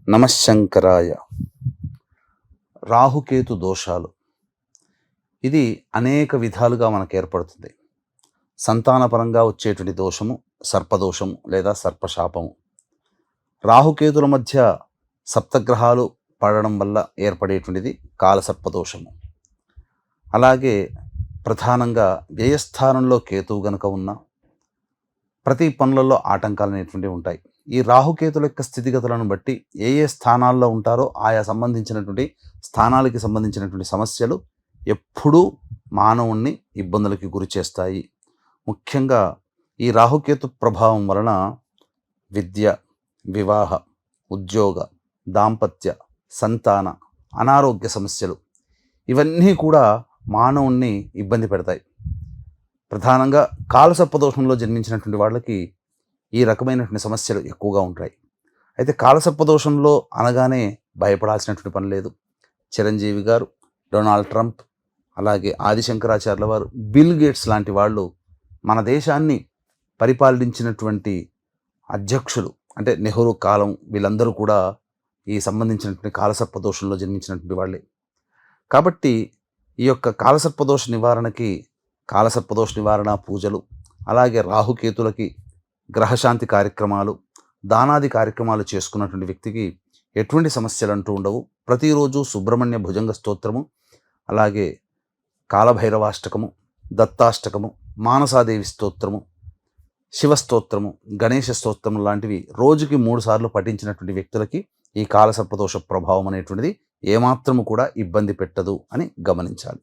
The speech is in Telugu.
నమశంకరాయ. రాహుకేతు దోషాలు, ఇది అనేక విధాలుగా మనకు ఏర్పడుతుంది. సంతానపరంగా వచ్చేటువంటి దోషము సర్పదోషము లేదా సర్పశాపము. రాహుకేతుల మధ్య సప్తగ్రహాలు పడడం వల్ల ఏర్పడేటువంటిది కాలసర్పదోషము. అలాగే ప్రధానంగా వ్యయస్థానంలో కేతువు గనుక ఉన్న ప్రతి పనులలో ఆటంకాలు అనేటువంటివి ఉంటాయి. ఈ రాహుకేతుల యొక్క స్థితిగతులను బట్టి ఏ ఏ స్థానాల్లో ఉంటారో ఆయా సంబంధించినటువంటి స్థానాలకి సంబంధించినటువంటి సమస్యలు ఎప్పుడూ మానవుణ్ణి ఇబ్బందులకి గురి చేస్తాయి. ముఖ్యంగా ఈ రాహుకేతు ప్రభావం వలన విద్య, వివాహ, ఉద్యోగ, దాంపత్య, సంతాన, అనారోగ్య సమస్యలు ఇవన్నీ కూడా మానవుణ్ణి ఇబ్బంది పెడతాయి. ప్రధానంగా కాలసర్పదోషంలో జన్మించినటువంటి వాళ్ళకి ఈ రకమైనటువంటి సమస్యలు ఎక్కువగా ఉంటాయి. అయితే కాలసర్పదోషంలో అనగానే భయపడాల్సినటువంటి పని లేదు. చిరంజీవి గారు, డొనాల్డ్ ట్రంప్, అలాగే ఆదిశంకరాచార్యుల వారు, బిల్ గేట్స్ లాంటి వాళ్ళు మన దేశాన్ని పరిపాలించినటువంటి అధ్యక్షులు, అంటే నెహ్రూ కాలం, వీళ్ళందరూ కూడా ఈ సంబంధించినటువంటి కాలసర్పదోషంలో జన్మించినటువంటి వాళ్ళే. కాబట్టి ఈ యొక్క కాలసర్పదోష నివారణకి కాలసర్పదోష నివారణ పూజలు, అలాగే రాహుకేతులకి గ్రహశాంతి కార్యక్రమాలు, దానాది కార్యక్రమాలు చేసుకున్నటువంటి వ్యక్తికి ఎటువంటి సమస్యలు అంటూ ఉండవు. ప్రతిరోజు సుబ్రహ్మణ్య భుజంగ స్తోత్రము, అలాగే కాలభైరవాష్టకము, దత్తాష్టకము, మానసాదేవి స్తోత్రము, శివస్తోత్రము, గణేష స్తోత్రము లాంటివి రోజుకి 3 సార్లు పఠించినటువంటి వ్యక్తులకి ఈ కాలసర్పదోష ప్రభావం అనేటువంటిది ఏమాత్రము కూడా ఇబ్బంది పెట్టదు అని గమనించాలి.